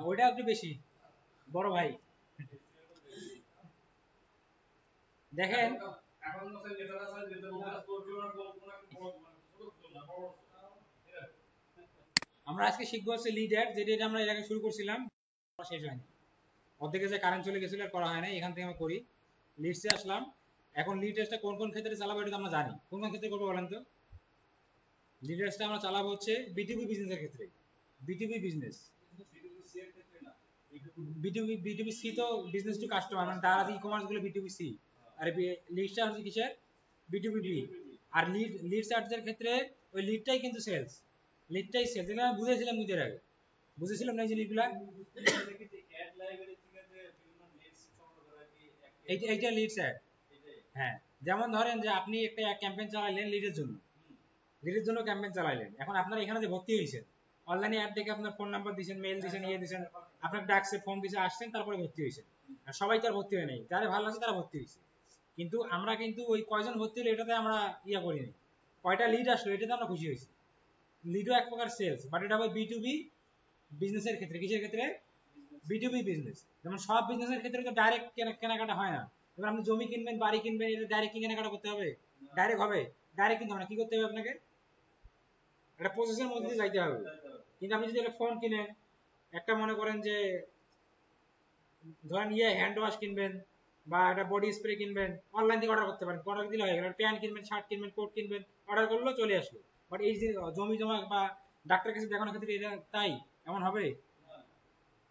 ওইটা একটু বেশি বড় ভাই। দেখেন আমরা আজকে শিখবো হচ্ছে লিড অ্যাড, যেটা আমরা এর আগে শুরু করছিলাম, শেষ হয়নি, অর্ধেকে যে কারেন্ট চলে গেছিল আর করা হয় না, এখান থেকে আমরা করি। লিডসে আসলাম। এখন লিড টেস্টটা কোন কোন ক্ষেত্রে চালাবো এটা তো আমরা জানি, কোন কোন ক্ষেত্রে করবো বলেন তো? লিড টেস্টটা আমরা চালাবো হচ্ছে বিটিবি বিজনেসের ক্ষেত্রে। B to B business, B to B B to B C তো বিজনেস টু কাস্টমার, মানে তারা ই কমার্স গুলো বিটিবি সি। আর লিডটা হচ্ছে কিসের? B to B B. আর লিড লিড সার্চের ক্ষেত্রে ওই লিডটাই কিন্তু সেলস, লিডটাই সেলস, এটা আমি বুঝেছিলাম নিজের আগে, বুঝেছিলাম না এই জিনিসগুলা। এইটা লিডস অ্যাড। হ্যাঁ, যেমন ধরেন যে আপনি একটা ক্যাম্পেইন চালাইলেন লিডের জন্য, লিডের জন্য ক্যাম্পেইন চালাইলেন, এখন আপনার এখানে যে ভর্তি হয়েছেন, অনলাইনে অ্যাড দেখে আপনার ফোন নাম্বার দিয়েছেন, মেইল দিয়েছেন, ইয়ে দিয়েছেন, আপনার ডাকছে, ফর্ম দিয়েছে, আসছেন, তারপরে ভর্তি হয়েছেন। আর সবাই তো আর ভর্তি হয় নাই, যারা ভালো আছে তারা ভর্তি হয়েছে। কিন্তু আমরা কিন্তু ওই কয়জন ভর্তি হলো এটাতে আমরা ইয়া করিনি, কয়টা লিড আসলো এটাতে আমরা খুশি হয়েছি। লিডও এক প্রকার সেলস, বাট এটা হবে বি টু বি বিজনেসের ক্ষেত্রে। কিসের ক্ষেত্রে? বি2বি বিজনেস। যেমন সব বিজনেসের ক্ষেত্রে তো ডাইরেক্ট কেনাকাটা হয় না। এবার আপনি জমি কিনবেন, বাড়ি কিনবেন, এটা ডাইরেক্ট কি কেনাকাটা করতে হবে? ডাইরেক্ট হবে? ডাইরেক্ট কিন্তু না, কি করতে হবে আপনাকে? একটা প্রসেসের মধ্যে দিয়ে যাইতে হবে। কিন্তু আপনি যদি একটা ফোন কিনেন, একটা মনে করেন যে ধরেন ইয়ে হ্যান্ড ওয়াশ কিনবেন বা একটা বডি স্প্রে কিনবেন, অনলাইন থেকে অর্ডার করতে পারেন, অর্ডার দিলে হয়ে গেল। প্যান্ট কিনবেন, শার্ট কিনবেন, কোট কিনবেন, অর্ডার করলো চলে আসলো। বাট এই যে জমি জমা বা ডাক্তার কাছে দেখানোর ক্ষেত্রে এটা তাই এমন হবে?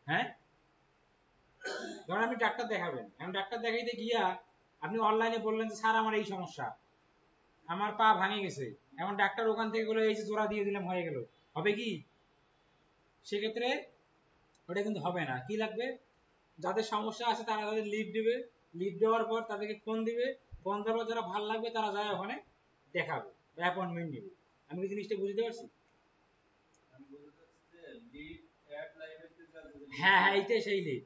হ্যাঁ, ধরেন আপনি ডাক্তার দেখাবেন, এখন ডাক্তার দেখাইতে গিয়া আপনি অনলাইনে বললেন যে স্যার আমার এই সমস্যা, আমার পা ভাঙে গেছে, এখন ডাক্তার ওখান থেকে বলে এই যে জোড়া দিয়ে দিলাম হয়ে গেল, হবে কি? সেক্ষেত্রে ওটা কিন্তু হবে না। কি লাগবে? যাদের সমস্যা আছে তারা তাদের লিড দিবে, লিড দেওয়ার পর তাদেরকে ফোন দিবে, ফোন দেওয়ার পর যারা ভালো লাগবে তারা যায় ওখানে দেখাবে বা অ্যাপয়েন্টমেন্ট নিবে। আমি কি জিনিসটা বুঝতে পারছি? হ্যাঁ হ্যাঁ, এইটাই সেই লিড।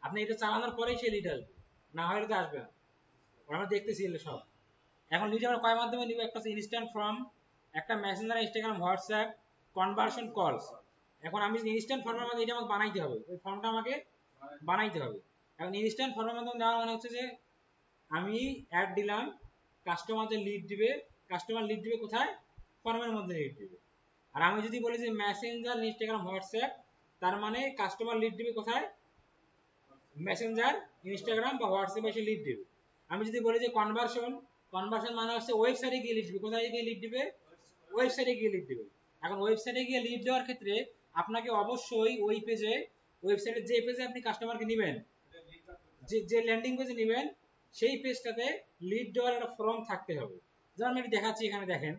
আপনি এটা চালানোর পরেই সেই লিড আসবে, না হলে তো আসবে না। আমরা দেখতেছি এগুলো সব। এখন লিড আমরা কয় মাধ্যমে নিব? একটা হচ্ছে ইনস্ট্যান্ট ফর্ম, একটা মেসেঞ্জার, ইনস্টাগ্রাম, হোয়াটসঅ্যাপ, কনভার্সন কলস। এখন আমি ইনস্ট্যান্ট ফর্মের মধ্যে এটা আমাকে বানাইতে হবে, ওই ফর্মটা আমাকে বানাইতে হবে। এখন ইনস্ট্যান্ট ফর্মের মাধ্যমে দেওয়া মানে হচ্ছে যে আমি অ্যাড দিলাম, কাস্টমার যে লিড দিবে, কাস্টমার লিড দিবে কোথায়? ফর্মের মধ্যে লিড দিবে। আর আমি যদি বলি যে মেসেঞ্জার, ইনস্টাগ্রাম, হোয়াটসঅ্যাপ, তার মানে কাস্টমার লিড দিবে কোথায়? মেসেঞ্জার, ইনস্টাগ্রাম বা হোয়াটসঅ্যাপে এসে লিড দেবে। আমি যদি বলি যে কনভার্সন, কনভার্সন মানে হচ্ছে ওয়েবসাইটে গিয়ে লিড দিবে। কোথায় গিয়ে লিড দিবে? ওয়েবসাইটে গিয়ে লিড দিবে। এখন ওয়েবসাইটে গিয়ে লিড দেওয়ার ক্ষেত্রে আপনাকে অবশ্যই ওই পেজে, ওয়েবসাইটের যে পেজে আপনি কাস্টমারকে নেবেন, যে যে ল্যান্ডিং পেজে নেবেন, সেই পেজটাতে লিড দেওয়ার একটা ফর্ম থাকতে হবে। যেমন আমি দেখাচ্ছি, এখানে দেখেন,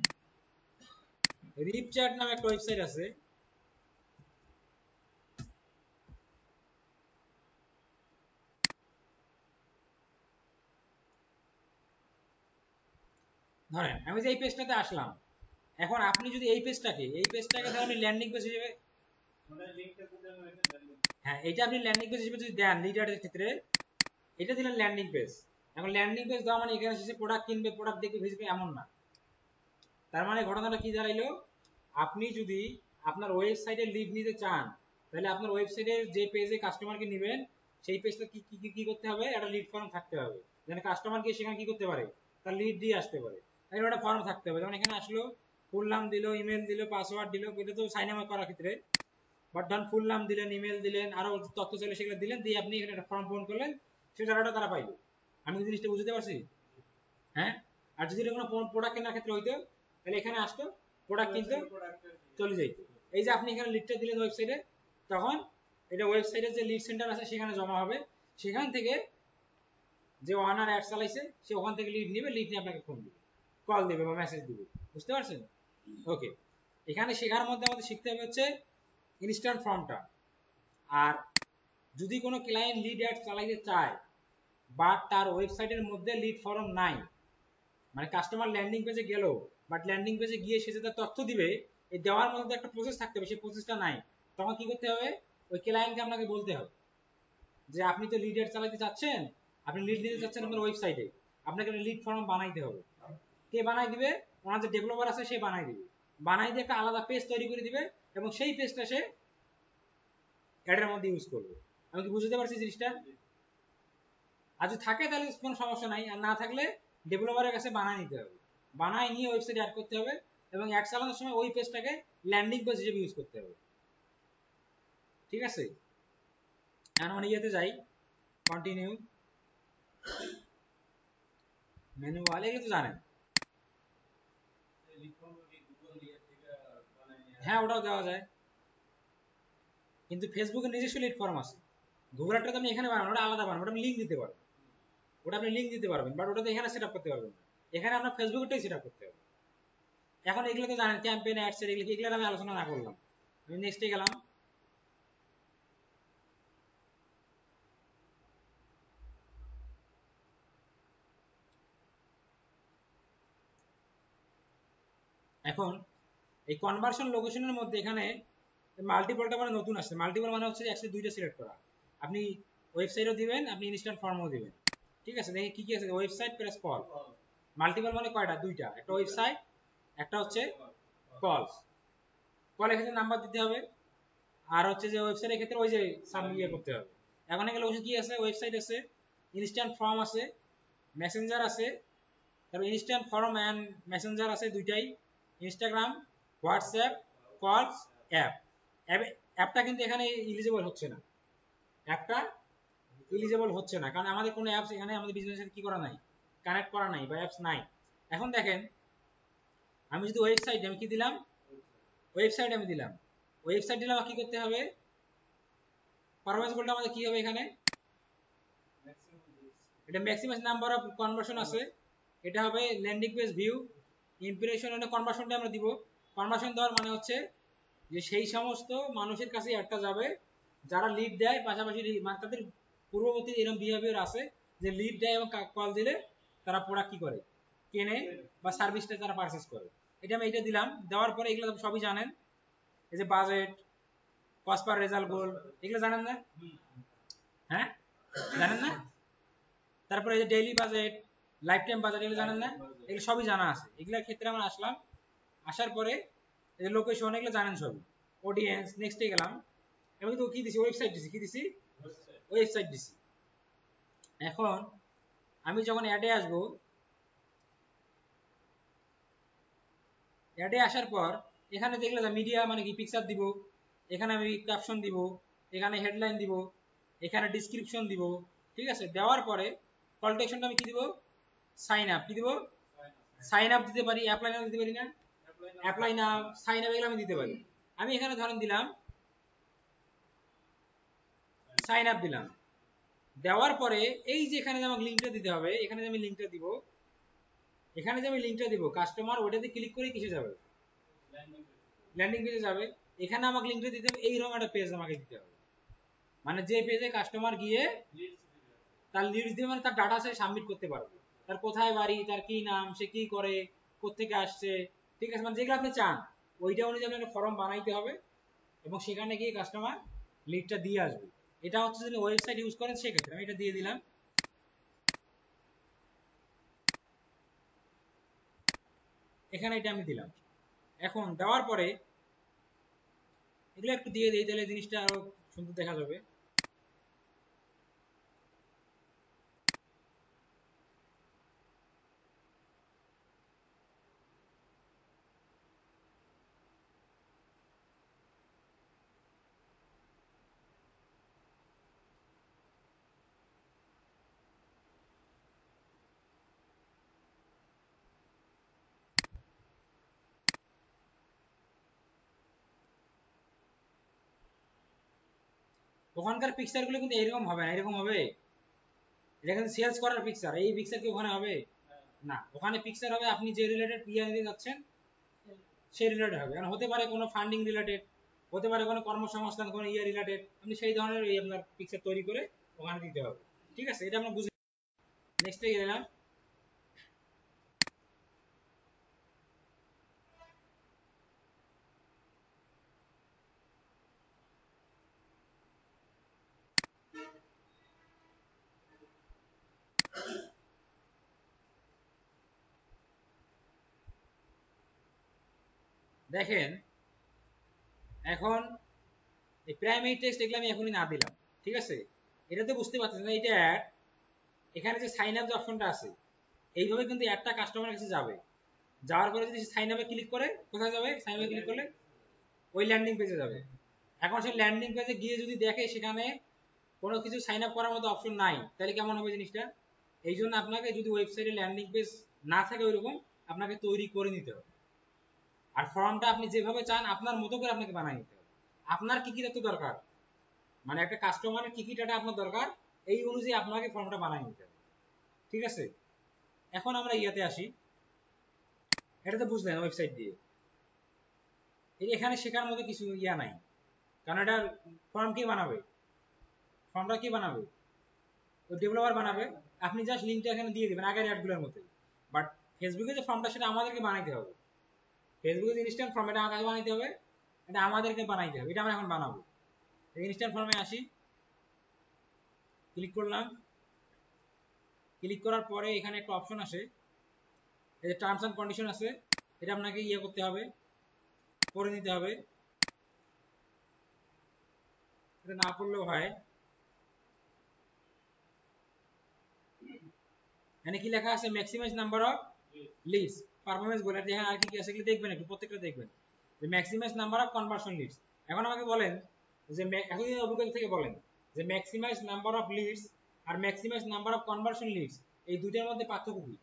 রিপচ্যাট নামে একটা ওয়েবসাইট আছে। ধরেন আমি যে এই পেজটাতে আসলাম, এখন আপনি যদি এই পেজটাকে ধরেন ল্যান্ডিং পেজ হিসেবে, হ্যাঁ এটা আপনি ল্যান্ডিং পেজ হিসেবে যদি দেন লিডারের ক্ষেত্রে, এটা দিলেন ল্যান্ডিং পেজ। এখন ল্যান্ডিং পেজ দেওয়া মানে এখানে শেষে প্রোডাক্ট কিনবে, প্রোডাক্ট দেখবে, ভিজবে, এমন না। তার মানে ঘটনাটা কি দাঁড়াইলো? আপনি যদি আপনার ওয়েবসাইটে লিড নিতে চান, তাহলে আপনার ওয়েবসাইটের যে পেজে কাস্টমারকে নেবেন, সেই পেজটা কি কি কি করতে হবে? একটা লিড ফর্ম থাকতে হবে, যেন কাস্টমার গিয়ে সেখানে কি করতে পারে? তার লিড দিয়ে আসতে পারে। তাই একটা ফর্ম থাকতে হবে। যেমন এখানে আসলো, ফুল নাম দিল, ইমেল দিল, পাসওয়ার্ড দিল, এটা তো সাইন আপ করার ক্ষেত্রে। বাট ধরুন ফুল নাম দিলেন, ইমেল দিলেন, আরো তথ্য চাইলে সেগুলো দিলেন, দিয়ে আপনি এখানে একটা ফর্ম পূরণ করলেন, সেই টাকাটা তারা পাইলো। আমি কি জিনিসটা বুঝতে পারছি? হ্যাঁ। আর যদি কোনো প্রোডাক্ট কেনার ক্ষেত্রে হইতো, তাহলে এখানে আসতো, প্রোডাক্ট কিনতো, চলে যাইত। এই যে আপনি এখানে লিডটা দিলেন ওয়েবসাইটে, তখন এটা ওয়েবসাইটের যে লিড সেন্টার আছে সেখানে জমা হবে। সেখান থেকে যে ওয়ানার অ্যাড চালাইছে সে ওখান থেকে লিড নিবে, লিড নিয়ে আপনাকে ফোন দিবে, কল দিবে বা মেসেজ দিবে। বুঝতে পারছেন? ওকে। এখানে শেখার মধ্যে আমাদের শিখতে হবে হচ্ছে ইনস্ট্যান্ট ফর্মটা। আর যদি কোনো ক্লায়েন্ট লিড অ্যাড চালাইতে চায়, বাট তার ওয়েবসাইটের মধ্যে লিড ফর্ম নাই, মানে কাস্টমার ল্যান্ডিং পেজে গেল, বাট ল্যান্ডিং পেজে গিয়ে সে যে তার তথ্য দিবে, এই দেওয়ার মধ্যে একটা প্রসেস থাকতে হবে, সেই প্রসেসটা নাই, তখন কি করতে হবে? ওই ক্লায়েন্টকে আপনাকে বলতে হবে যে আপনি তো লিড অ্যাড চালাতে চাচ্ছেন, আপনি লিড দিতে চাচ্ছেন আপনার ওয়েবসাইটে, আপনাকে একটা লিড ফর্ম বানাইতে হবে। কে বানাই দিবে? ওনার যে ডেভেলপার আছে সে বানাই দিবে। বানাই দিয়ে একটা আলাদা পেজ তৈরি করে দিবে এবং সেই পেজটা সে অ্যাডের মধ্যে ইউজ করবে। আমি কি বুঝতে পারছি জিনিসটা? আর যদি থাকে তাহলে কোনো সমস্যা নাই, আর না থাকলে ডেভেলপারের কাছে বানায় নিতে হবে, বানায় নিয়ে ওয়েবসাইটে অ্যাড করতে হবে এবং অ্যাড চালানোর সময় ওই পেজটাকে ল্যান্ডিং পেজ হিসেবে ইউজ করতে হবে। ঠিক আছে, এখন আমরা ইয়েতে যাই, কন্টিনিউ ম্যানুয়াল, এগুলো তো জানেন। হ্যাঁ ওটাও দেওয়া যায়, কিন্তু ফেসবুকের নিজস্ব লিড ফর্ম আছে। গুগলটা তো আপনি এখানে বানাবেন, ওটা আলাদা বানাবেন, ওটা আপনি লিঙ্ক দিতে পারবেন, ওটা আপনি লিঙ্ক দিতে পারবেন, বাট ওটা তো এখানে সেট আপ করতে পারবেন না, এখানে আপনার ফেসবুকটাই সেট আপ করতে হবে। এখন এগুলো তো জানেন, ক্যাম্পেইন অ্যাডস এগুলো আমি আলোচনা না করলাম। আমি নেক্সটে গেলাম। এখন এই কনভার্সন লোকেশনের মধ্যে এখানে মাল্টিপলটা মানে নতুন আসছে। মাল্টিপল মানে হচ্ছে একসাথে দুইটা সিলেক্ট করা। আপনি ওয়েবসাইটও দিবেন, আপনি ইনস্ট্যান্ট ফর্মও দিবেন। ঠিক আছে, দেখি কি কি আছে। Website plus call. মাল্টিপল মানে কয়টা? দুইটা, একটা ওয়েবসাইট, একটা হচ্ছে কলস। কলের ক্ষেত্রে নাম্বার দিতে হবে, আর হচ্ছে যে ওয়েবসাইটের ক্ষেত্রে ওই যে সাবমিট করতে হবে। এখন এগুলো কি আছে? ওয়েবসাইট আছে, ইনস্ট্যান্ট ফর্ম আছে, মেসেঞ্জার আছে, তারপর ইনস্ট্যান্ট ফর্ম অ্যান্ড মেসেঞ্জার আছে দুইটাই, ইনস্টাগ্রাম, হোয়াটসঅ্যাপ, কলস, অ্যাপ। অ্যাপটা কিন্তু এখানে ইলিজিবল হচ্ছে না, অ্যাপটা ইলিজিবল হচ্ছে না, কারণ আমাদের কোনো অ্যাপস এখানে আমাদের বিজনেসের কি করা নাই, কানেক্ট করা নাই বা অ্যাপস নাই। এখন দেখেন, আমি যদি ওয়েবসাইট, আমি কি দিলাম? ওয়েবসাইট আমি দিলাম, ওয়েবসাইট দিলাম, কি করতে হবে? পারফরম্যান্স গোলটা আমাদের কি হবে এখানে? এটা ম্যাক্সিমাম নাম্বার অফ কনভার্সন আছে, এটা হবে landing page view impression, and কনভার্সনটা আমরা দিব। কনভার্সন দেওয়ার মানে হচ্ছে যে সেই সমস্ত মানুষের কাছে একটা যাবে যারা লিড দেয়, পাশাপাশি মানে তাদের পূর্ববর্তী এরকম বিহেভিয়ার আছে যে লিড দেয় এবং কল দিলে তারা প্রোডাক্ট কি করে, কেনে বা সার্ভিসটা তারা পারচেজ করে। এটা আমি এটা দিলাম, দেওয়ার পরে এগুলো সবই জানেন, এই যে বাজেট, কস্ট পার রেজাল্ট গোল, এগুলো জানেন না? হ্যাঁ জানেন না? তারপরে এই যে daily budget, life time budget, এগুলো জানেন না? এগুলো সবই জানা আছে। এগুলোর ক্ষেত্রে আমরা আসলাম, আসার পরে এই যে লোকেশন, এগুলো জানেন সবই, অডিয়েন্স। নেক্সটে গেলাম, এবং তো কি দিছি? ওয়েবসাইট দিছি, কি দিছি? ওয়েবসাইট দিছি। এখন আমি যখন অ্যাডে আসবো, অ্যাডে আসার পর এখানে দেখলে মিডিয়া মানে কি, পিকচার দিব, এখানে আমি ক্যাপশন দিব, এখানে হেডলাইন দিব, এখানে ডিসক্রিপশন দিব। ঠিক আছে, দেওয়ার পরে কল টু অ্যাকশনটা আমি কি দিব? Sign up. কি দিব? সাইন আপ দিতে পারি, অ্যাপ্লাই নাও দিতে পারি না? অ্যাপ্লাই নাও, সাইন আপ, এগুলো আমি দিতে পারি। আমি এখানে ধরেন দিলাম সাইন আপ দিলাম। দেওয়ার পরে এই যে এখানে যে আমাকে লিঙ্কটা দিতে হবে, এখানে যে আমি লিঙ্কটা দিব, এখানে যে আমি লিঙ্কটা দিব, কাস্টমার ওটাতে ক্লিক করে কিসে যাবে? ল্যান্ডিং পেজে যাবে। এখানে আমাকে লিঙ্কটা দিতে হবে, এইরকম একটা পেজ আমাকে দিতে হবে, মানে যে পেজে কাস্টমার গিয়ে তার লিডস দিয়ে মানে তার ডাটা সে সাবমিট করতে পারবে, তার কোথায় বাড়ি, তার কি নাম, সে কি করে, কোত্থেকে আসছে। ঠিক আছে, মানে যেগুলো আপনি চান ওইটা অনুযায়ী আপনি একটা ফর্ম বানাইতে হবে এবং সেখানে গিয়ে কাস্টমার লিডটা দিয়ে আসবে। এটা হচ্ছে যদি ওয়েবসাইট ইউজ করেন সেক্ষেত্রে আমি এটা দিয়ে দিলাম। এখানে এটা আমি দিলাম। এখন দেওয়ার পরে এগুলো একটু দিয়ে দিই, তাহলে জিনিসটা আরো সুন্দর দেখা যাবে। ওখানকার পিকচার গুলো কিন্তু এরকম হবে না, এরকম হবে, এটা কিন্তু সেলস করার পিকচার, এই পিকচার কি ওখানে হবে না? ওখানে পিকচার হবে আপনি যে রিলেটেড ইয়ে নিতে যাচ্ছেন সেই রিলেটেড হবে, কারণ হতে পারে কোনো ফান্ডিং রিলেটেড, হতে পারে কোনো কর্মসংস্থান, কোনো ইয়ে রিলেটেড, আপনি সেই ধরনের এই আপনার পিকচার তৈরি করে ওখানে দিতে হবে। ঠিক আছে, এটা আমরা বুঝে নেক্সটে গেলাম। দেখেন এখন এই প্রাইমারি টেক্সট এগুলো আমি এখনই না দিলাম, ঠিক আছে? এটা তো বুঝতে পারছেন না, এটা অ্যাড, এখানে যে সাইন আপ যে অপশনটা আছে এইভাবে কিন্তু অ্যাডটা কাস্টমারের কাছে যাবে। যাওয়ার পরে যদি সাইন আপে ক্লিক করে, কোথায় যাবে? সাইন আপে ক্লিক করলে ওই ল্যান্ডিং পেজে যাবে। এখন সেই ল্যান্ডিং পেজে গিয়ে যদি দেখে সেখানে কোনো কিছু সাইন আপ করার মতো অপশন নাই, তাহলে কেমন হবে জিনিসটা? এই জন্য আপনাকে যদি ওয়েবসাইটে ল্যান্ডিং পেজ না থাকে ওইরকম, আপনাকে তৈরি করে নিতে হবে। আর ফর্মটা আপনি যেভাবে চান আপনার মতো করে আপনাকে বানিয়ে নিতে হবে। আপনার কি কি তথ্য দরকার, মানে একটা কাস্টমারের কি কি ডাটা আপনার দরকার, এই অনুযায়ী আপনাকে ফর্মটা বানিয়ে নিতে হবে, ঠিক আছে? এখন আমরা ইয়াতে আসি, এটা তো বুঝলেন ওয়েবসাইট দিয়ে। এখানে শেখার মতো কিছু ইয়া নাই, কারণ এটা ফর্ম কে বানাবে? ফর্মটা কি বানাবে? তো ডেভেলপার বানাবে। আপনি জাস্ট লিঙ্কটা এখানে দিয়ে দিবেন আগের অ্যাডগুলোর মতোই। বাট ফেসবুকে যে ফর্মটা সেটা আমাদেরকে বানাইতে হবে। ফেসবুকে যে ইনস্ট্যান্ট ফর্ম এটা আমাকে বানাইতে হবে, এটা আমাদেরকে বানাইতে হবে, এটা আমরা এখন বানাবো। ইনস্ট্যান্ট ফর্মে আসি, ক্লিক করলাম। ক্লিক করার পরে এখানে একটা অপশন আসে, এই যে টার্মস অ্যান্ড কন্ডিশন আছে, এটা আপনাকে ইয়ে করতে হবে, পড়ে নিতে হবে। এটা না পড়লেও হয়। এখানে কি লেখা আছে? Maximise number of leads performance goal. এখানে আর কি কি আছে এগুলো দেখবেন, একটু প্রত্যেকটা দেখবেন। যে maximize number of conversion leads. এখন আমাকে বলেন যে এখন অভিজ্ঞতা থেকে বলেন যে ম্যাক্সিমাইজ নাম্বার অফ লিডস আর maximize number of conversion leads এই দুইটার মধ্যে পার্থক্য কি?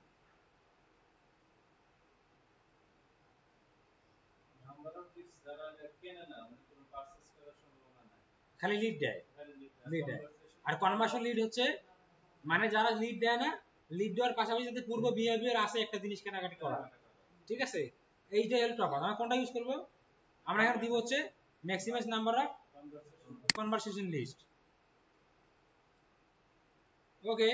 খালি লিড দেয়, লিড দেয়। আর কনভার্সন লিড হচ্ছে মানে যারা লিড দেয় না, লিড দেওয়ার পাশাপাশি যাতে পূর্ব বিহেভিয়ার আছে একটা জিনিস কেনাকাটি করা, ঠিক আছে? এইটাই হলো টপ। আমরা কোনটা ইউজ করব? আমরা এখানে দিব হচ্ছে maximise number of conversation list. Okay,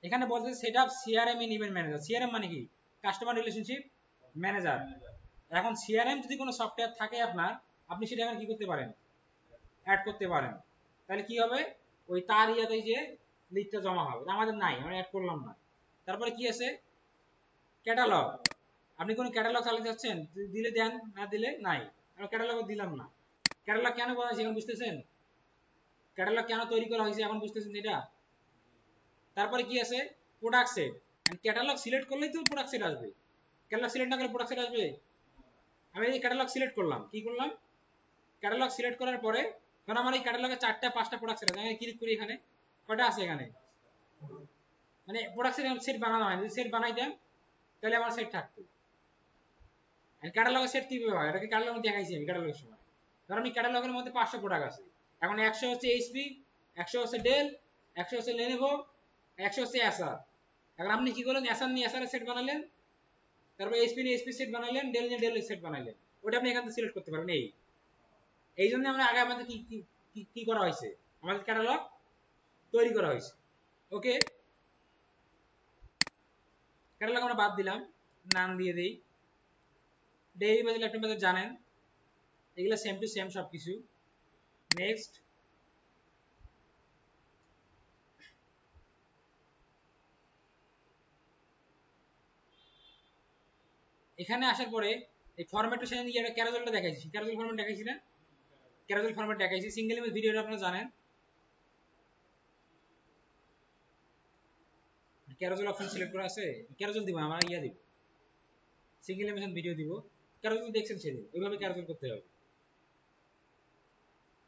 এখানে বলতে set up CRM in event manager. CRM মানে কি? Customer relationship manager. এখন সিআরএম যদি কোনো সফটওয়্যার থাকে আপনার, আপনি সেটা এখানে কি করতে পারেন? অ্যাড করতে পারেন। তাহলে কি হবে? ওই তার ইয়াতে যে লিডটা জমা হবে, আমাদের নাই, আমরা অ্যাড করলাম না। তারপরে কি আছে? ক্যাটালগ। আপনি কোন ক্যাটালগ চালাতে যাচ্ছেন, দিলে দেন, না দিলে নাই। আমরা ক্যাটালগ দিলাম না। ক্যাটালগ কেন বানাইছি এখন বুঝতেছেন? ক্যাটালগ কেন তৈরি করা হয়েছে এখন বুঝতেছেন এটা? তারপরে কি আছে? Product set. ক্যাটালগ সিলেক্ট করলেই তো প্রোডাক্ট সেট আসবে। ক্যাটালগ সিলেক্ট না করলে প্রোডাক্ট সেট আসবে? আমি এই ক্যাটালগ সিলেক্ট করলাম, কি করলাম? ক্যাটালগ সিলেক্ট করার পরে কারণ আমার এই ক্যাটালগে 4টা 5টা প্রোডাক্ট সেট আছে, আমি ক্লিক করি, এখানে কয়টা আছে? এখানে মানে প্রোডাক্ট সেট বানানো হয়, যদি সেট বানাইতাম তাহলে আমার সেট থাকতো। ক্যাটালগের সেট কিভাবে হয়? এটাকে ক্যাটালগ দেখাইছি আমি ক্যাটালগের সময়। ধর আমি ক্যাটালগের মধ্যে 500 প্রোডাক্ট আছে, এখন 100 হচ্ছে এইচপি, 100 হচ্ছে ডেল, 100 হচ্ছে লেনোভো, 100 হচ্ছে এসার। এখন আপনি কি করলেন? এসার নিয়ে এসারের সেট বানালেন, তারপর এইচপি নিয়ে এইচপি সেট বানাইলেন, ডেল নিয়ে ডেলের সেট বানাইলেন। ওটা আপনি এখান থেকে সিলেক্ট করতে পারেন। এই জন্য আমরা আগে আমাদের কি কি কি করা হয়েছে? আমাদের ক্যাটালগ তৈরি করা হয়েছে। ওকে, ক্যাটালগ আমরা বাদ দিলাম, নাম দিয়ে দেই ডেইরি বাজার। আপনি বাজার জানেন, এগুলো সেম টু সেম সবকিছু। নেক্সট, এখানে আসার পরে এই ফরম্যাটের সাথে এটা ক্যারাজলটা দেখাইছি, ক্যারাজল ফরম্যাট দেখাইছি না? ক্যারাজল ফরম্যাট দেখাইছি, সিঙ্গেল ইমেজ ভিডিওটা আপনারা জানেন। ক্যারাজল অপশন সিলেক্ট করা আছে, ক্যারাজল দিব আমরা, ইয়া দিব সিঙ্গেল ইমেজ ভিডিও দিব। ক্যারাজল দেখছেন সেদিন, ওইভাবে ক্যারাজল করতে হবে।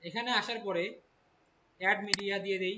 এখানে আসার পরে অ্যাড মিডিয়া দিয়ে দেই।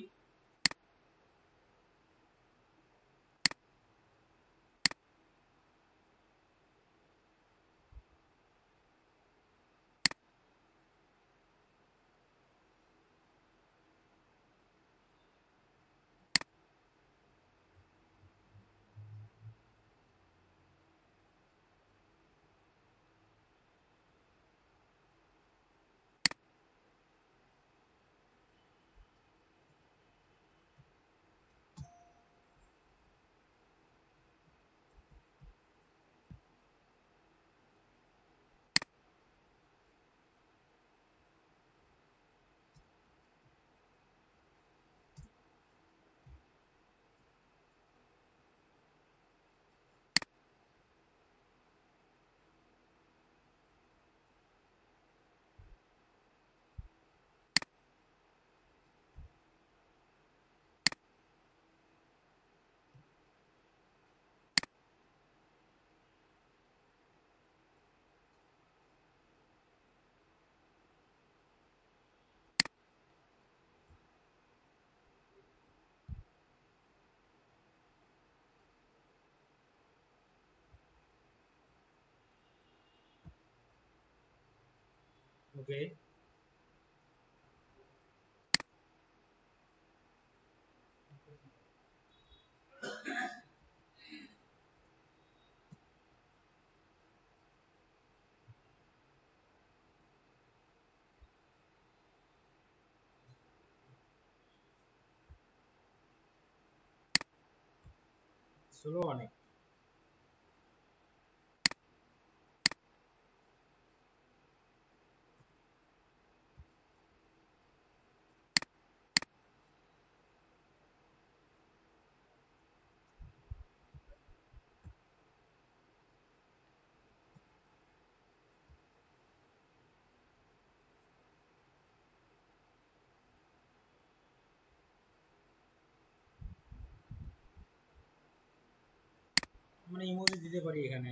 ওকে, স্লো অনেক। মানে ইমোজি দিতে পারি এখানে।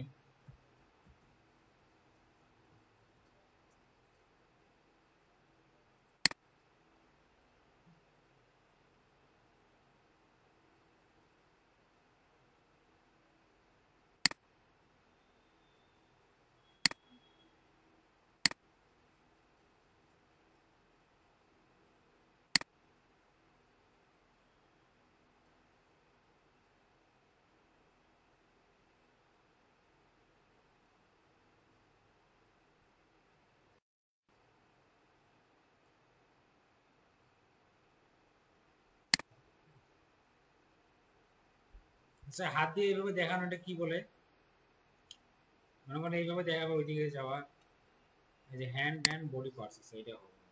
আচ্ছা, হাত দিয়ে এইভাবে দেখানোটা কি বলে? মনে করেন এইভাবে দেখাবে ওইদিকে যাওয়া, এই যে হ্যান্ড অ্যান্ড বডি পার্টস আছে, এটা হবে না।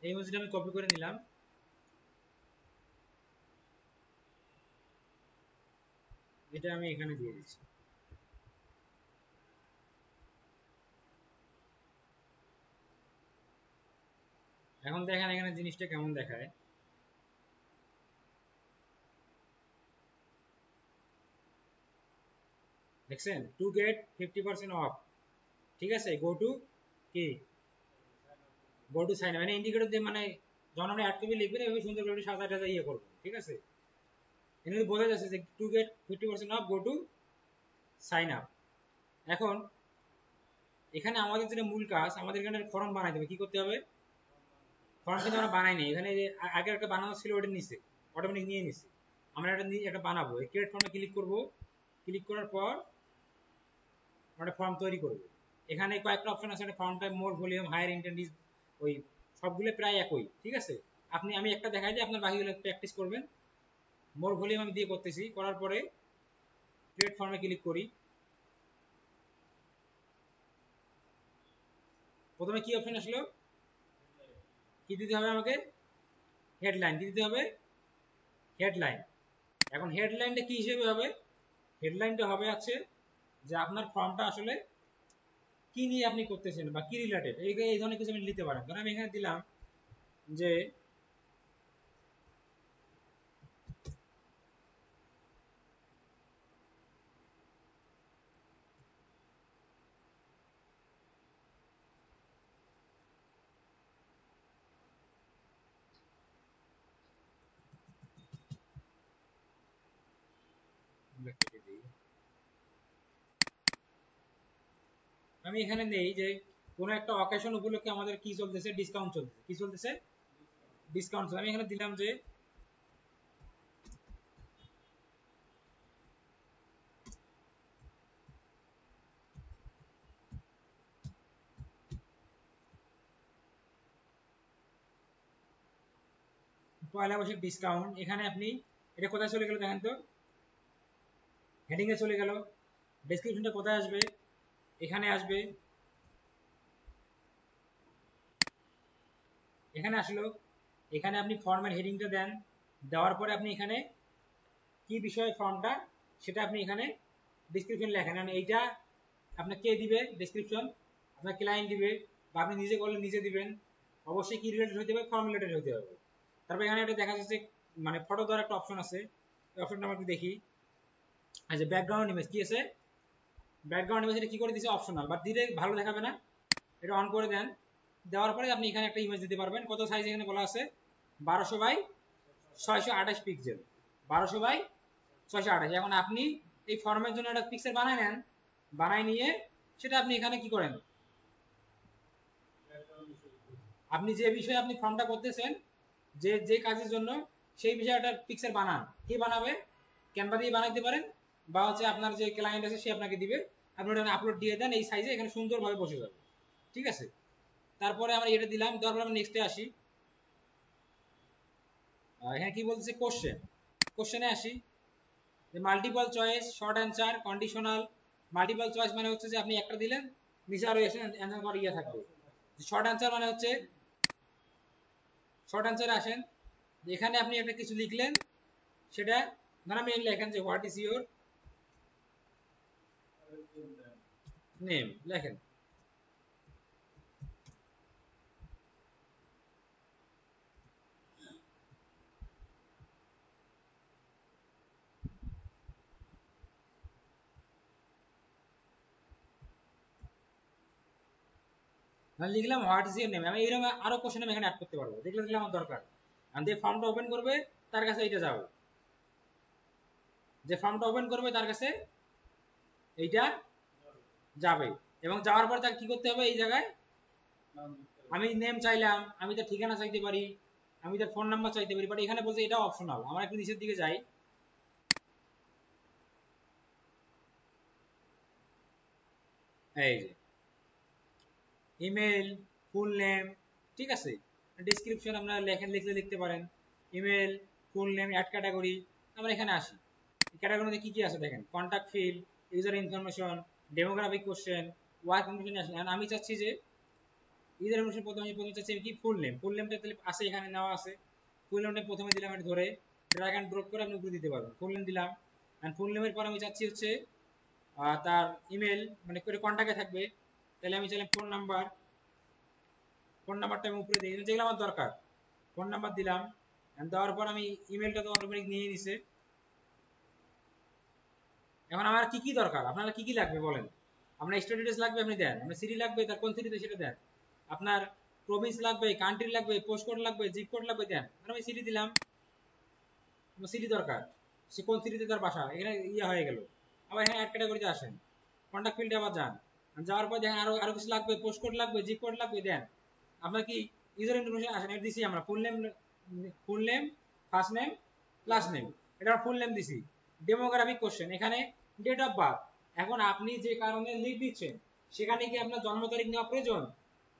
এই ইমোজিটা আমি কপি করে নিলাম, এটা আমি এখানে দিয়ে দিচ্ছি। এখন দেখেন এখানে জিনিসটা কেমন দেখায়। দেখছেন, টু গেট 50% অফ। ঠিক আছে, গো টু কি, গো টু সাইন, মানে ইন্ডিকেটর দিয়ে, মানে যখন আপনি অ্যাড কপি লিখবেন এভাবে সুন্দর করে সাদা টাদা ইয়ে করবেন। ঠিক আছে, এখানে বোঝা যাচ্ছে যে to get 50% off, go to sign up. এখন এখানে আমাদের যেটা মূল কাজ, আমাদের এখানে ফর্ম বানাইতে হবে। কি করতে হবে? ফর্ম কিন্তু আমরা বানাই নাই, এখানে যে আগে একটা বানানো ছিল ওটা নিচে অটোমেটিক নিয়ে নিচ্ছে। আমরা একটা বানাবো, এই ক্রিয়েট ফর্মে ক্লিক করব, ক্লিক করার পর আমরা ফর্ম তৈরি করব। এখানে কয়েকটা অপশন আছে, একটা ফর্ম টাইপ, মোর ভলিউম, হায়ার ইন্টেন্ট, ওই সবগুলো প্রায় একই। ঠিক আছে, আমি একটা দেখাই দিই, আপনার বাকিগুলো প্র্যাকটিস করবেন। মোর ভলিউম আমি দিয়ে করতেছি, করার পরে ক্রিয়েট ফর্মে ক্লিক করি। প্রথমে কি অপশন আসলো? কি দিতে হবে আমাকে? হেডলাইন দিতে হবে, হেডলাইন। এখন হেডলাইনটা কি হিসেবে হবে? হেডলাইনটা হবে আছে যে আপনার ফর্মটা আসলে কি নিয়ে আপনি করতেছেন বা কি রিলেটেড, এই ধরনের কিছু আপনি নিতে পারেন। ধরেন আমি এখানে দিলাম যে আমি এখানে নেই যে কোনো একটা অকেশন উপলক্ষে আমাদের কি চলতেছে, ডিসকাউন্ট চলতেছে। কি চলতেছে? ডিসকাউন্ট। আমি এখানে দিলাম যে পয়লা বৈশাখ ডিসকাউন্ট। এখানে আপনি এটা কোথায় চলে গেল দেখেন তো, হেডিং এ চলে গেল। ডেসক্রিপশনটা কোথায় আসবে? এখানে আসবে, এখানে আসলো। এখানে আপনি ফর্মের হেডিংটা দেন, দেওয়ার পরে আপনি এখানে কি বিষয়ে ফর্মটা সেটা আপনি এখানে ডেসক্রিপশন লেখেন। মানে এইটা আপনার কে দিবে ডেসক্রিপশন? আপনার ক্লায়েন্ট দিবে, বা আপনি নিজে করলে নিজে দিবেন। অবশ্যই কি রিলেটেড হতে হবে? ফর্ম রিলেটেড হতে হবে। তারপর এখানে একটা দেখা যাচ্ছে মানে ফটো দেওয়ার একটা অপশন আছে, এই অপশনটা আমরা একটু দেখি। আচ্ছা, ব্যাকগ্রাউন্ড ইমেজ কি আছে? ব্যাকগ্রাউন্ড ইমেজ এটা কি করে দিয়েছে অপশনাল, বাট দিলে ভালো দেখাবে না, এটা অন করে দেন। দেওয়ার পরে আপনি এখানে একটা ইমেজ দিতে পারবেন। কত সাইজ এখানে বলা আছে 1200 বাই 628 পিক্সেল, 1200 বাই 628। এখন আপনি এই ফর্মের জন্য একটা পিক্সেল বানায় নেন, বানায় নিয়ে সেটা আপনি এখানে কি করেন, আপনি যে বিষয়ে আপনি ফর্মটা করতেছেন, যে যে কাজের জন্য সেই বিষয়ে একটা পিক্সেল বানান। কি বানাবে, ক্যানভা দিয়ে বানাইতে পারেন, বা হচ্ছে আপনার যে ক্লায়েন্ট আছে সে আপনাকে দিবে, আপনি ওটা আপলোড দিয়ে দেন, এই সাইজে এখানে সুন্দরভাবে বসে যাবে। ঠিক আছে, তারপরে আমরা এটা দিলাম, দেওয়ার পর আমরা নেক্সটে আসি। এখানে কি বলতেছে কোশ্চেন, কোশ্চেনে আসি। Multiple choice, short answer, conditional. Multiple choice মানে হচ্ছে যে আপনি একটা দিলেন, নিচে আরো অ্যান্সার করার ইয়ে থাকবে। শর্ট অ্যান্সার মানে হচ্ছে, শর্ট অ্যান্সারে আসেন, এখানে আপনি একটা কিছু লিখলেন, সেটা ধর আমি লেখেন যে হোয়াট ইজ ইউর নেম, লেখেন। লিখলাম হোয়াট ইজ ইউর নেম, আমি এইরকম আরো কোশ্চেন আমি এখানে অ্যাড করতে পারবো, যেগুলো দিলে আমার দরকার। আমি যে ফর্মটা ওপেন করবে তার কাছে এইটা যাবে, যে ফর্মটা ওপেন করবে তার কাছে এইটা যাবে। এবং যাওয়ার পর তাকে কি করতে হবে, এই জায়গায় আমি নেম চাইলাম, আমি তার ঠিকানা চাইতে পারি, আমি তার ফোন নাম্বার চাইতে পারি, বাট এখানে বলছে এটা অপশনাল। আমরা একটু নিচের দিকে যাই, এই যে ইমেল, ফুল নেম, ঠিক আছে, ডেসক্রিপশন আপনারা লেখেন, লিখলে লিখতে পারেন, email, full name, add category. আমরা এখানে আসি, ক্যাটাগরিতে কি কি আছে দেখেন, contact field, user information, demographic question, work information আসে। আমি চাচ্ছি যে ইউজার ইনফরমেশন প্রথমে চাচ্ছি কি ফুল নেম, ফুল নেমটা তাহলে আছে এখানে নেওয়া আছে, ফুল নেমটা প্রথমে দিলাম, এটা ধরে ড্র্যাগ অ্যান্ড ড্রপ করে আপনি উপরে দিতে পারবেন। ফুল নেম দিলাম, অ্যান্ড ফুল নেমের পর আমি চাচ্ছি হচ্ছে তার ইমেল, মানে করে কন্ট্যাক্টে থাকবে, তাহলে আমি চাইলাম ফোন নাম্বার, ফোন নাম্বারটা আমি উপরে দিই, যেগুলো আমার দরকার ফোন নাম্বার দিলাম। দেওয়ার পর আমি ইমেলটা তো অটোমেটিক নিয়ে নিছে। এখন আমার কি কি দরকার, আপনার কি কি লাগবে বলেন, আপনার স্টেট ডিটেলস লাগবে আপনি দেন, আপনার সিটি লাগবে, তার কোন সিটিতে সেটা দেন, আপনার প্রভিন্স লাগবে, কান্ট্রি লাগবে, পোস্ট কোড লাগবে, জিপ কোড লাগবে, দেন। আমি সিটি দিলাম, আমার সিটি দরকার, সে কোন সিটিতে তার বাসা, এখানে ইয়ে হয়ে গেল। আবার এখানে অ্যাড ক্যাটাগরিতে আসেন, কন্ট্যাক্ট ফিল্ডে আবার যান, যাওয়ার পর দেখেন আরো আরো কিছু লাগবে, পোস্ট কোড লাগবে, জিপ কোড লাগবে, দেন। আপনার কি ইউজার ইনফরমেশন আসেন, এটা দিছি আমরা full name, full name, first name, last name, এটা ফুল নেম দিছি। ডেমোগ্রাফিক কোশ্চেন, এখানে ডেট অফ বার্থ। এখন আপনি যে কারণে লিভ দিচ্ছেন সেখানে কি আপনার জন্ম তারিখ নেওয়া প্রয়োজন,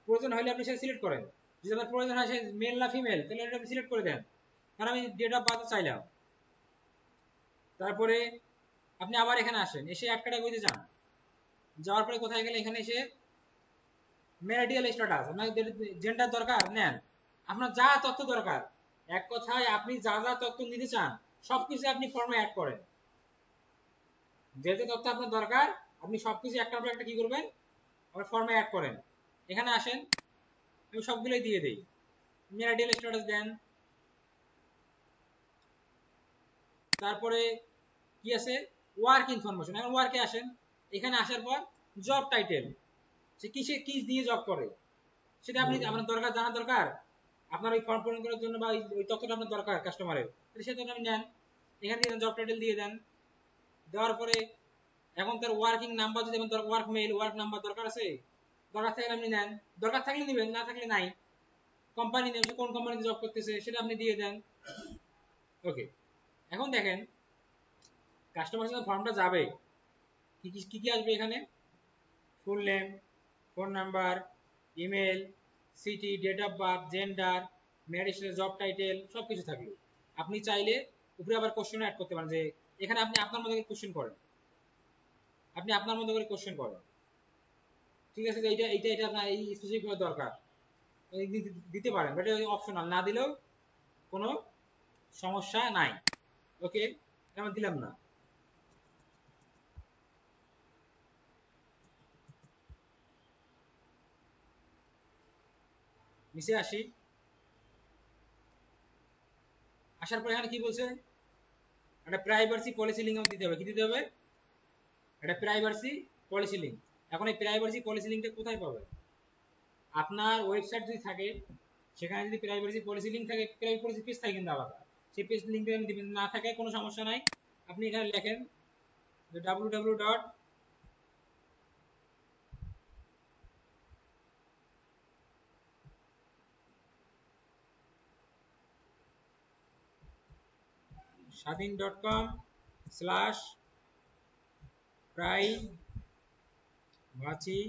প্রয়োজন হলে আপনি সেটা সিলেক্ট করেন। যদি আপনার প্রয়োজন হয় সে মেল না ফিমেল, তাহলে এটা আপনি সিলেক্ট করে দেন, কারণ আমি ডেট অফ বার্থ চাইলাম। তারপরে আপনি আবার এখানে আসেন, এসে অ্যাড ক্যাটাগরিতে যান, যাওয়ার পরে কোথায় গেলে এখানে এসে ম্যারিটাল স্ট্যাটাস, আপনার জেন্ডার দরকার নেন, আপনার যা তথ্য দরকার, এক কথায় আপনি যা যা তথ্য নিতে চান সবকিছু আপনি ফর্মে অ্যাড করেন। যে যে তথ্য আপনার দরকার আপনি সবকিছু একটার পর একটা কি করবেন, আবার ফর্মে অ্যাড করেন। এখানে আসেন, আমি সবগুলোই দিয়ে দিই, ম্যারিটাল স্ট্যাটাস দেন। তারপরে কি আছে, ওয়ার্ক ইনফরমেশন। এখন ওয়ার্কে আসেন, এখানে আসার পর জব টাইটেল, সে কিসে কি দিয়ে জব করে সেটা আপনি, আপনার দরকার জানা দরকার, আপনার ওই ফর্ম পূরণ করার জন্য বা ওই তথ্যটা আপনার দরকার কাস্টমারের, সেটা আপনি নেন, এখান থেকে জব টাইটেল দিয়ে দেন। দেওয়ার পরে এখন তার ওয়ার্কিং নাম্বার, যদি ওয়ার্ক মেইল, ওয়ার্ক নাম্বার দরকার আছে, দরকার থাকলে আপনি নেন, দরকার থাকলে নেবেন, না থাকলে নাই। কোম্পানি নেম, কোন কোম্পানিতে জব করতেছে সেটা আপনি দিয়ে দেন। ওকে, এখন দেখেন কাস্টমার সাথে ফর্মটা যাবে, কি কি কি কি আসবে এখানে, full name, phone number, email, city, date of birth, gender, marriage, job title, সব কিছু থাকলো। আপনি চাইলে উপরে আবার কোশ্চেন অ্যাড করতে পারেন, যে এখানে আপনি আপনার মতো করে কোশ্চেন করেন, আপনি আপনার মতো করে কোশ্চেন করেন। ঠিক আছে, এইটা এইটা এটা আপনার এই স্পেসিফিক দরকার দিতে পারেন, বাট অপশনাল, না দিলেও কোনো সমস্যা নাই। ওকে, আমি দিলাম না। নিচে আসি, আসার পর এখানে কি বলছে, একটা প্রাইভেসি পলিসি লিঙ্ক দিতে হবে, কি দিতে হবে, একটা প্রাইভেসি পলিসি লিঙ্ক। এখন এই প্রাইভেসি পলিসি লিঙ্কটা কোথায় পাবে? আপনার ওয়েবসাইট যদি থাকে সেখানে যদি প্রাইভেসি পলিসি লিঙ্ক থাকে, প্রাইভেসি পেজ থাকে কিন্তু আলাদা, সেই পেজ লিঙ্কটা আমি দিবেন, না থাকে কোনো সমস্যা নাই। আপনি এখানে লেখেন যে www ডট স্বাধীন.com/প্রাইভাসি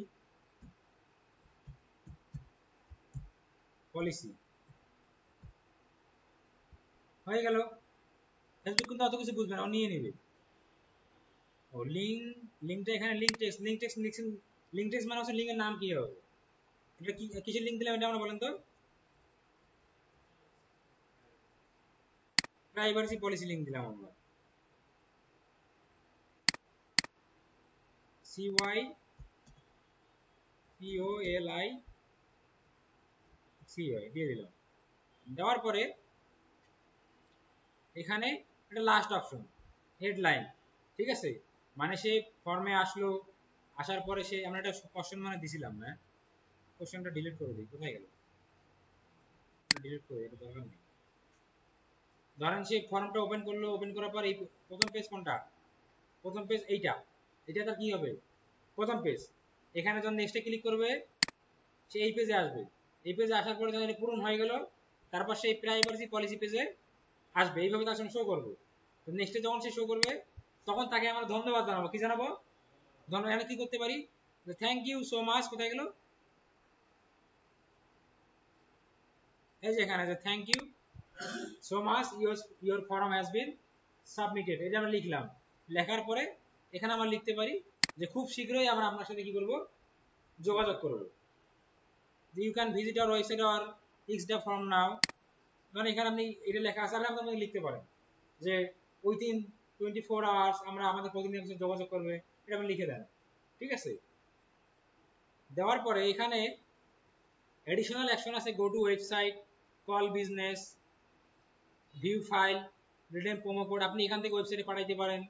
পলিসি হয়ে গেল। ফেসবুক কিন্তু অত কিছু বুঝবে না, ও নিয়ে নেবে। ও লিঙ্কটা এখানে লিঙ্ক টেক্সট মানে হচ্ছে লিঙ্কের নাম কি হবে, এটা কি কিসের লিঙ্ক দিলাম এটা আমরা বলেন তো? প্রাইভেসি পলিসি লিঙ্ক দিলাম আমরা, CYPOLICY দিয়ে দিলাম। দেওয়ার পরে এখানে এটা লাস্ট অপশন হেডলাইন, ঠিক আছে? মানে সে ফর্মে আসলো, আসার পরে সে আমরা একটা কোশ্চেন মানে দিছিলাম না, কোশ্চেনটা ডিলিট করে দিই, কোথায় গেল? ডিলিট করে এটা দরকার নেই। ধরেন সে ফর্মটা ওপেন করলো, ওপেন করার পর এই প্রথম পেজ কোনটা? প্রথম পেজ এইটা, এটা তার কি হবে? প্রথম পেজ। এখানে যখন নেক্সটে ক্লিক করবে সে এই পেজে আসবে, এই পেজে আসার পরে যখন পূরণ হয়ে গেল তারপর সেই প্রাইভেসি পলিসি পেজে আসবে, এইভাবে তার সঙ্গে শো করবে। তো নেক্সটে যখন সে শো করবে তখন তাকে আমরা ধন্যবাদ জানাবো। কি জানাবো? ধন্যবাদ। এখানে কি করতে পারি? থ্যাংক ইউ সো মাচ, কোথায় গেল? এই যে এখানে যে thank you so much your form has been submitted, এটা আমরা লিখলাম। লেখার পরে এখানে আমরা লিখতে পারি যে খুব শীঘ্রই আমরা আপনার সাথে কি করব? যোগাযোগ করব। You can visit our website or fix the form now. মানে এখানে আপনি এটা লেখা আছে, আপনি লিখতে পারেন যে উইথিন 24 আওয়ার্স আমরা আমাদের প্রতিনিধির সাথে যোগাযোগ করবে, এটা আপনি লিখে দেন। ঠিক আছে? দেওয়ার পরে এখানে এডিশনাল অ্যাকশন আছে, go to website, call business, view file, redeem promo code. আপনি এখান থেকে ওয়েবসাইটে পাঠাইতে পারেন,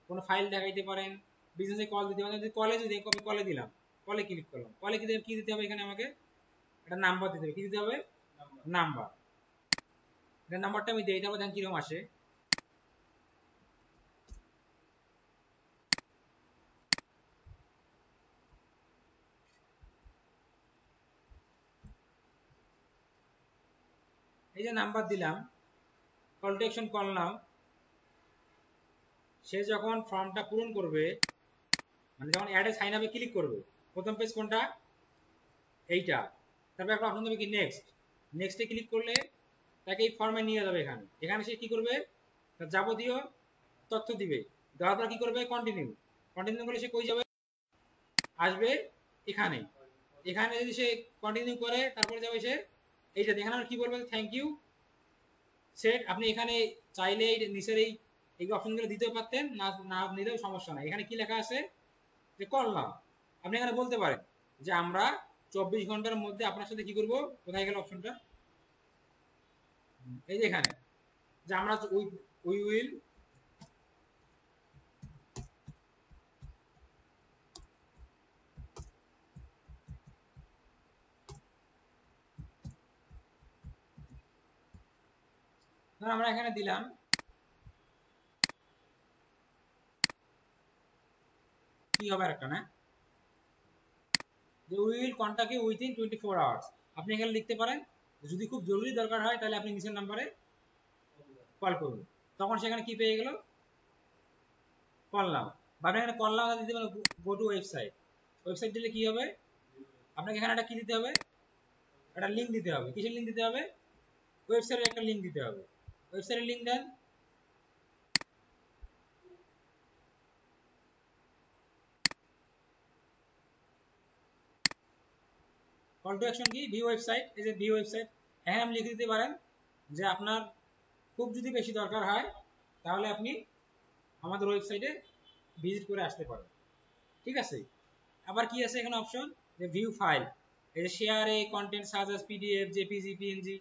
কোনো ফাইল দেখাইতে পারেন, বিজনেসে কল দিতে পারেন। যদি কলে যদি আমি কলে দিলাম, কলে ক্লিক করলাম, কলে কি দিতে হবে? এখানে আমাকে একটা নাম্বার দিতে হবে। কি দিতে হবে? নাম্বার। এটা নাম্বারটা আমি দিই, তারপর দেখেন কিরকম আসে। এই যে নাম্বার দিলাম, call to action call now. সে যখন ফর্মটা পূরণ করবে, মানে যখন অ্যাডে সাইন আপে ক্লিক করবে, প্রথম পেজ কোনটা? এইটা। তারপর একটা অপশন দেবে কি নেক্সট, নেক্সটে ক্লিক করলে তাকে এই ফর্মে নিয়ে যাবে। এখানে এখানে সে কি করবে? তার যাবতীয় তথ্য দিবে, দেওয়ার পর কি করবে? কন্টিনিউ। কন্টিনিউ করলে সে কই যাবে? আসবে এখানে। এখানে যদি সে কন্টিনিউ করে তারপরে যাবে সে এইটা, এখানে আমরা কি বলবো? Thank you set. আপনি এখানে চাইলে এই নিচের এই অপশনগুলো দিতেও পারতেন, না না নিলেও সমস্যা নাই। এখানে কি লেখা আছে? যে কল নাও। আপনি এখানে বলতে পারেন যে আমরা 24 ঘন্টার মধ্যে আপনার সাথে কি করব? কোথায় গেল অপশনটা? এই যে এখানে, যে আমরা উই উইল আমরা এখানে দিলাম কি হবে একটা না, যে we will contact you within 24 hours. আপনি এখানে লিখতে পারেন যদি খুব জরুরি দরকার হয় তাহলে আপনি নিচের নাম্বারে কল করুন। তখন সেখানে কি পেয়ে গেল? Call now. বা আপনি এখানে কল নাও দিতে পারেন গো টু ওয়েবসাইট। ওয়েবসাইট দিলে কি হবে? আপনাকে এখানে একটা কি দিতে হবে? একটা লিঙ্ক দিতে হবে। কিসের লিঙ্ক দিতে হবে? ওয়েবসাইটের একটা লিঙ্ক দিতে হবে। ওয়েবসাইটের লিঙ্ক দেন। কল টু অ্যাকশন কি? View website. এই যে ভিউ ওয়েবসাইট, এখানে আপনি লিখে দিতে পারেন যে আপনার খুব যদি বেশি দরকার হয় তাহলে আপনি আমাদের ওয়েবসাইটে ভিজিট করে আসতে পারেন। ঠিক আছে? আবার কি আছে এখানে অপশন? যে ভিউ ফাইল। এই যে শেয়ার এ কন্টেন্ট সাজ আস পিডিএফ, জেপিজি, পিএনজি।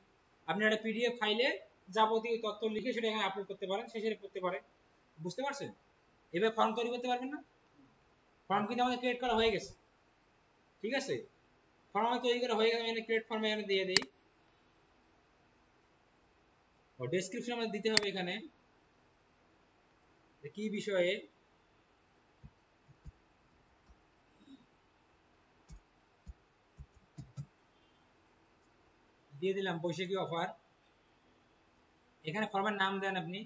আপনি একটা পিডিএফ ফাইলে যাবতীয় তথ্য লিখে সেটা এখানে আপলোড করতে পারেন, সে সেটা করতে পারে। বুঝতে পারছেন? এভাবে ফর্ম তৈরি করতে পারবেন না? ফর্ম কিন্তু আমাদের ক্রিয়েট করা হয়ে গেছে, ঠিক আছে, ফর্ম আমাদের তৈরি করা হয়ে গেছে। আমি ক্রিয়েট ফর্মে এখানে দিয়ে দেই, ও ডেসক্রিপশন আমাদের দিতে হবে এখানে কি বিষয়ে, দিয়ে দিলাম বৈশাখী অফার। এখানে ফর্মের নাম দেন আপনি,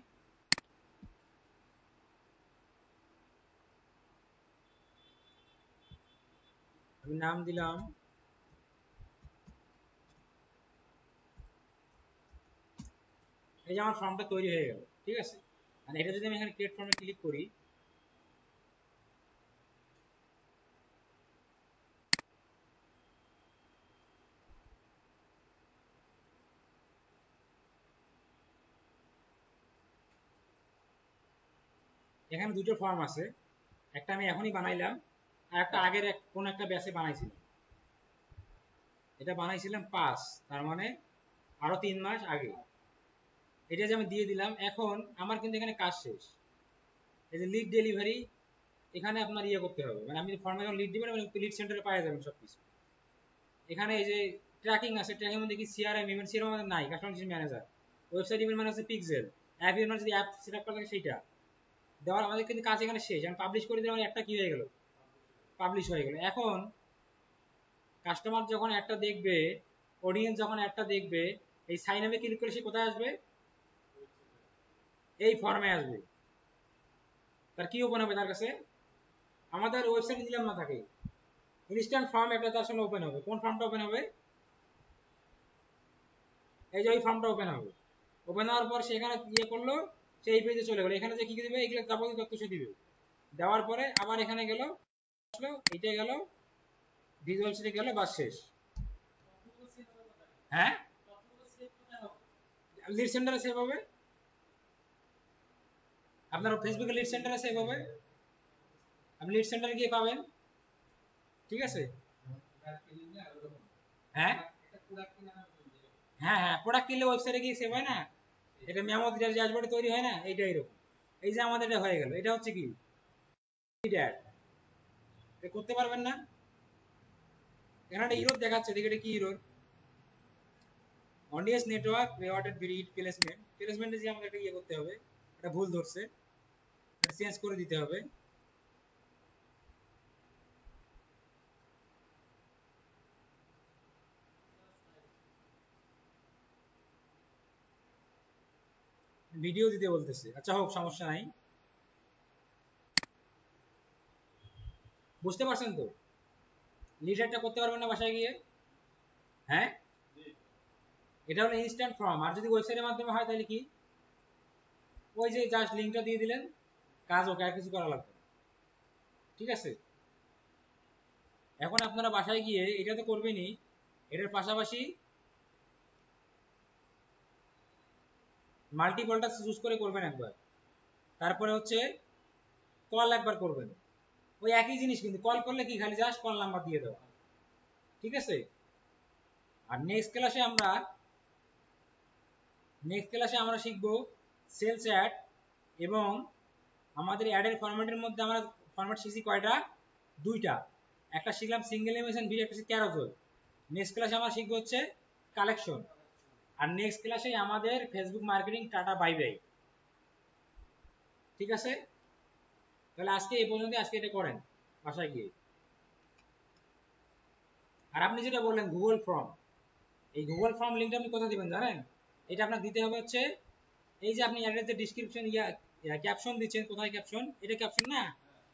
আমি নাম দিলাম এই যে আমার ফর্মটা তৈরি হয়ে গেল, ঠিক আছে। আর এটা যদি আমি এখানে ক্রিয়েট ফর্মে ক্লিক করি, এখানে দুটো ফর্ম আছে, একটা আমি এখনই বানাইলাম আর একটা আগের কোন একটা ব্যাচে বানাইছিলাম। এটা বানাইছিলাম 5, তার মানে আরো 3 মাস আগে। এটা যে আমি দিয়ে দিলাম, এখন আমার কিন্তু এখানে কাজ শেষ। এই যে লিড ডেলিভারি, এখানে আপনার ইয়ে করতে হবে, মানে আপনি ফর্মে যখন লিড দিবেন লিড সেন্টারে পাওয়া যাবেন সবকিছু। এখানে এই যে ট্র্যাকিং আছে, ট্র্যাকিং মধ্যে কি সিআরএম ইভেন্ট সিআরএম আমাদের নাই, customer relation manager. Website event মানে হচ্ছে পিক্সেল, অ্যাপ ইভেন্ট মানে যদি অ্যাপ সেটআপ করা থাকে সেইটা দেওয়ার, আমাদের কিন্তু কাজ এখানে শেষ। আমি পাবলিশ করে দিলাম, একটা কি হয়ে গেল, পাবলিশ হয়ে গেল। এখন কাস্টমার যখন একটা দেখবে, অডিয়েন্স যখন একটা দেখবে, এই সাইন আপে ক্লিক করে সে কোথায় আসবে, এই ফর্মে আসবে। তার কি ওপেন হবে তার কাছে, আমাদের ওয়েবসাইটে দিলাম না থাকে ইনস্ট্যান্ট ফর্ম একটা তার সামনে ওপেন হবে। কোন ফর্মটা ওপেন হবে, এই যে ওই ফর্মটা ওপেন হবে। ওপেন হওয়ার পর সেখানে ইয়ে করলো, সেই পেজে চলে গেলো। এখানে যে কি দিবে, এগুলো যাবতীয় তথ্য সে দিবে। দেওয়ার পরে আবার এখানে গেল, আসলো, এইটা গেল, ভিজুয়াল সিটে গেল, বাস শেষ। হ্যাঁ, লিড সেন্টারে সেভ হবে, আপনার ফেসবুকে লিড সেন্টারে সেভ হবে, আপনি লিড সেন্টারে গিয়ে পাবেন, ঠিক আছে। হ্যাঁ হ্যাঁ হ্যাঁ, প্রোডাক্ট কিনলে ওয়েবসাইটে গিয়ে সেভ হয় না, এটা মেমো ড্যাশবোর্ডে তৈরি হয় না, এইটা এরকম। এই যে আমাদের এটা হয়ে গেল, এটা হচ্ছে কি করতে পারবেন না। এখানে একটা ইরোর দেখাচ্ছে, দেখে এটা কি error, audience network rewarded video placement, প্লেসমেন্টে যে আমাদের একটা ইয়ে করতে হবে, এটা ভুল ধরছে, এটা চেঞ্জ করে দিতে হবে। ভিডিও দিতে বলতেছে, আচ্ছা হোক, সমস্যা নাই। বুঝতে পারছেন তো, লিডারটা করতে পারবেন না বাসায় গিয়ে। হ্যাঁ, এটা হলো ইনস্ট্যান্ট ফর্ম। আর যদি ওয়েবসাইটের মাধ্যমে হয় তাহলে কি, ওই যে জাস্ট লিঙ্কটা দিয়ে দিলেন, কাজ ওকে, আর কিছু করা লাগবে না, ঠিক আছে। এখন আপনারা বাসায় গিয়ে এটা তো করবেনই, এটার পাশাপাশি মাল্টিপলটা চুজ করে করবেন একবার, তারপরে হচ্ছে কল একবার করবেন। ওই একই জিনিস, কিন্তু কল করলে কি খালি জাস্ট কল নাম্বার দিয়ে দেওয়া, ঠিক আছে। আর নেক্সট ক্লাসে আমরা শিখব সেলস অ্যাড, এবং আমাদের অ্যাডের ফরম্যাটের মধ্যে আমরা ফরম্যাট শিখছি কয়টা, দুইটা। একটা শিখলাম সিঙ্গেল ইমেজ ভিডিও, একটা শিখছি ক্যারোজেল। নেক্সট ক্লাসে আমরা শিখবো হচ্ছে কালেকশন। আর নেক্সট ক্লাসে আমাদের Facebook marketing tata bye bye, ঠিক আছে। তাহলে আজকে এই পর্যন্ত, আজকে এটা করেন বাসায় গিয়ে। আর আপনি যেটা বললেন গুগল ফর্ম, এই গুগল ফর্ম লিঙ্কটা আপনি কোথায় দিবেন জানেন, এটা আপনার দিতে হবে হচ্ছে, এই যে আপনি অ্যাডের যে ডিসক্রিপশন ক্যাপশন দিচ্ছেন, কোথায় ক্যাপশন, এটা ক্যাপশন না,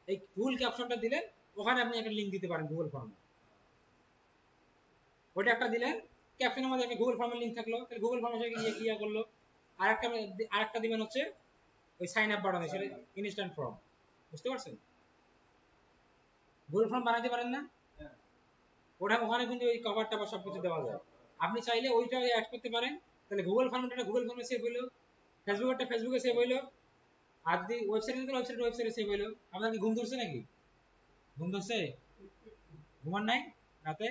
এই ফুল ক্যাপশনটা দিলেন, ওখানে আপনি একটা লিঙ্ক দিতে পারেন গুগল ফর্মে। ওটা একটা দিলেন, ক্যাপশনের মধ্যে একটা গুগল ফর্মের লিঙ্ক থাকলো, তাহলে গুগল ফর্মে গিয়ে ক্লিয়ার করলো। আরেকটা দিবেন হচ্ছে ওই সাইন আপ বাটনে, সেটা ইনস্ট্যান্ট ফর্ম। বুঝতে পারছেন, গুগল ফর্ম বানাতে পারেন না, ওটা ওখানে কিন্তু ওই কভারটা বা সবকিছু দেওয়া যায়। আপনি চাইলে ওইটা অ্যাড করতে পারেন, তাহলে গুগল ফর্মটা গুগল ফর্মে সেভ হইলো, ফেসবুকটা ফেসবুকে সেভ হইলো, আর যদি ওয়েবসাইটে সেভ হইলো। আপনার কি ঘুম ধরছে নাকি, ঘুম ধরছে, ঘুমান নাই রাতে,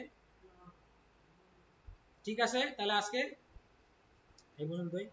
ঠিক আছে। তাহলে আজকে এই পর্যন্তই।